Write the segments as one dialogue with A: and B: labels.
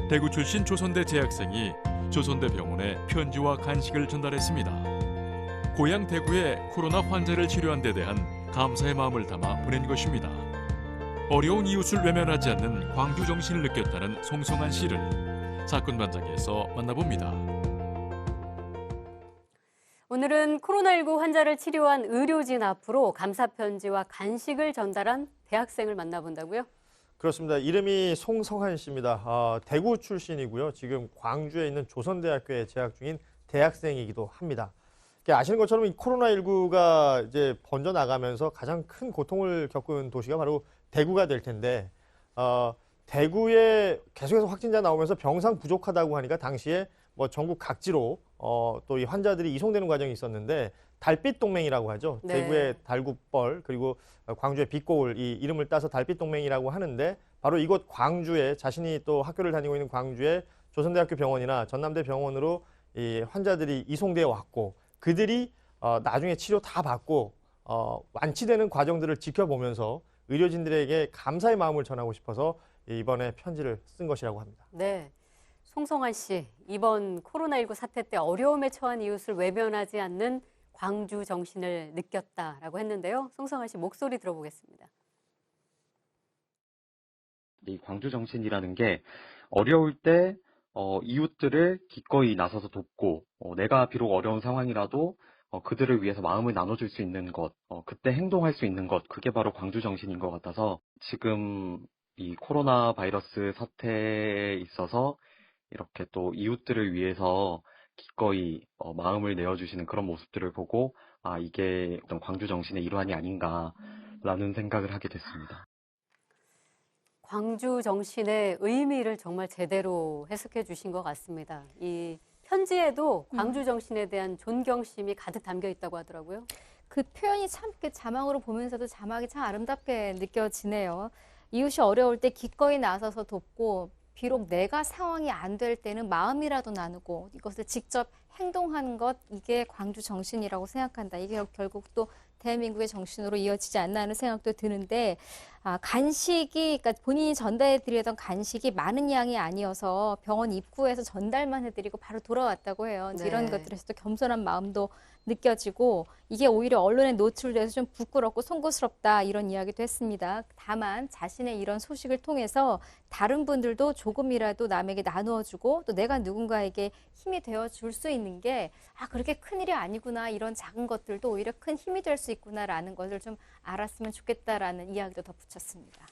A: 대구 출신 조선대 재학생이 조선대 병원에 편지와 간식을 전달했습니다. 고향 대구에 코로나 환자를 치료한 데 대한 감사의 마음을 담아 보낸 것입니다. 어려운 이웃을 외면하지 않는 광주 정신을 느꼈다는 송성한 씨를 사건 현장에서 만나봅니다.
B: 오늘은 코로나19 환자를 치료한 의료진 앞으로 감사 편지와 간식을 전달한 대학생을 만나본다고요?
C: 그렇습니다. 이름이 송성한 씨입니다. 대구 출신이고요. 지금 광주에 있는 조선대학교에 재학 중인 대학생이기도 합니다. 아시는 것처럼 이 코로나19가 이제 번져 나가면서 가장 큰 고통을 겪은 도시가 바로 대구가 될 텐데, 대구에 계속해서 확진자 나오면서 병상 부족하다고 하니까 당시에 뭐 전국 각지로 또 이 환자들이 이송되는 과정이 있었는데, 달빛 동맹이라고 하죠.
B: 네.
C: 대구의 달굿벌 그리고 광주의 빛고울, 이 이름을 따서 달빛 동맹이라고 하는데, 바로 이곳 광주에 자신이 또 학교를 다니고 있는 광주의 조선대학교 병원이나 전남대 병원으로 이 환자들이 이송되어 왔고, 그들이 나중에 치료 다 받고 완치되는 과정들을 지켜보면서 의료진들에게 감사의 마음을 전하고 싶어서 이번에 편지를 쓴 것이라고 합니다.
B: 네. 송성한 씨, 이번 코로나19 사태 때 어려움에 처한 이웃을 외면하지 않는 광주 정신을 느꼈다라고 했는데요. 송성한 씨 목소리 들어보겠습니다.
D: 이 광주 정신이라는 게 어려울 때 이웃들을 기꺼이 나서서 돕고 내가 비록 어려운 상황이라도 그들을 위해서 마음을 나눠줄 수 있는 것, 그때 행동할 수 있는 것, 그게 바로 광주 정신인 것 같아서 지금 이 코로나 바이러스 사태에 있어서 이렇게 또 이웃들을 위해서 기꺼이 마음을 내어주시는 그런 모습들을 보고 이게 어떤 광주 정신의 일환이 아닌가라는 생각을 하게 됐습니다.
B: 광주 정신의 의미를 정말 제대로 해석해 주신 것 같습니다. 이 편지에도 광주 정신에 대한 존경심이 가득 담겨 있다고 하더라고요.
E: 그 표현이 참 자막으로 보면서도 자막이 참 아름답게 느껴지네요. 이웃이 어려울 때 기꺼이 나서서 돕고, 비록 내가 상황이 안 될 때는 마음이라도 나누고 이것을 직접 행동하는 것, 이게 광주 정신이라고 생각한다. 이게 결국 또 대한민국의 정신으로 이어지지 않나 하는 생각도 드는데, 간식이, 그러니까 본인이 전달해드리던 간식이 많은 양이 아니어서 병원 입구에서 전달만 해드리고 바로 돌아왔다고 해요.
B: 네.
E: 이런 것들에서도 겸손한 마음도 느껴지고, 이게 오히려 언론에 노출돼서 좀 부끄럽고 송구스럽다, 이런 이야기도 했습니다. 다만 자신의 이런 소식을 통해서 다른 분들도 조금이라도 남에게 나누어주고, 또 내가 누군가에게 힘이 되어줄 수 있는 게 그렇게 큰일이 아니구나, 이런 작은 것들도 오히려 큰 힘이 될 수 있구나라는 것을 좀 알았으면 좋겠다라는 이야기도 덧붙였습니다.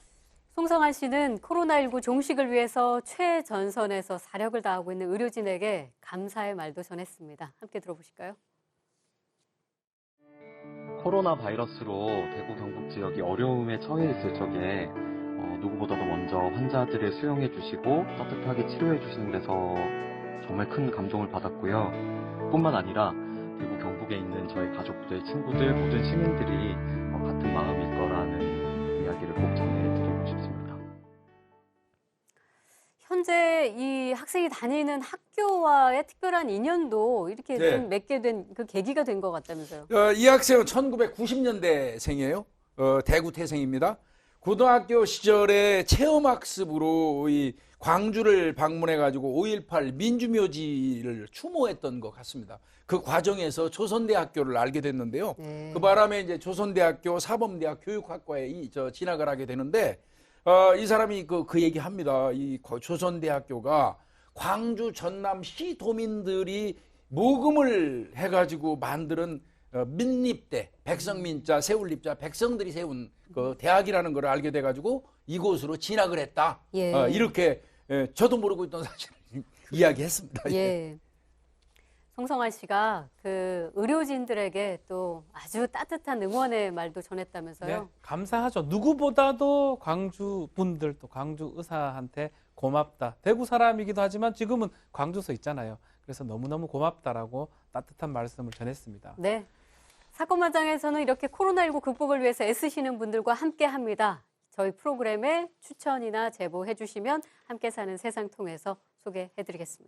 B: 송성한 씨는 코로나19 종식을 위해서 최전선에서 사력을 다하고 있는 의료진에게 감사의 말도 전했습니다. 함께 들어보실까요?
D: 코로나 바이러스로 대구 경북 지역이 어려움에 처해 있을 적에 누구보다도 먼저 환자들을 수용해 주시고 따뜻하게 치료해 주시는 데서 정말 큰 감동을 받았고요. 뿐만 아니라 대구 경북에 있는 저희 가족들, 친구들, 모든 시민들이 같은 마음일 거라는 이야기를 꼭 전해드리고 싶습니다.
B: 현재 이 학생이 다니는 학교와의 특별한 인연도 이렇게
F: 네.
B: 좀 맺게 된 그 계기가 된 것 같다면서요.
F: 이 학생은 1990년대생이에요. 대구 태생입니다. 고등학교 시절에 체험학습으로 이 광주를 방문해가지고 5.18 민주묘지를 추모했던 것 같습니다. 그 과정에서 조선대학교를 알게 됐는데요.
B: 네.
F: 그 바람에 이제 조선대학교 사범대학 교육학과에 진학을 하게 되는데, 이 사람이 그 얘기합니다. 이 조선대학교가 광주 전남시 도민들이 모금을 해가지고 만드는 민립대, 백성민자, 세울립자, 백성들이 세운 그 대학이라는 걸 알게 돼가지고 이곳으로 진학을 했다.
B: 예.
F: 이렇게 저도 모르고 있던 사실을 이야기했습니다.
B: 예. 송성한 씨가 그 의료진들에게 또 아주 따뜻한 응원의 말도 전했다면서요.
G: 네, 감사하죠. 누구보다도 광주 분들, 또 광주 의사한테 고맙다. 대구 사람이기도 하지만 지금은 광주서 있잖아요. 그래서 너무너무 고맙다라고 따뜻한 말씀을 전했습니다.
B: 네. 사건 현장에서는 이렇게 코로나19 극복을 위해서 애쓰시는 분들과 함께 합니다. 저희 프로그램에 추천이나 제보해 주시면 함께 사는 세상 통해서 소개해 드리겠습니다.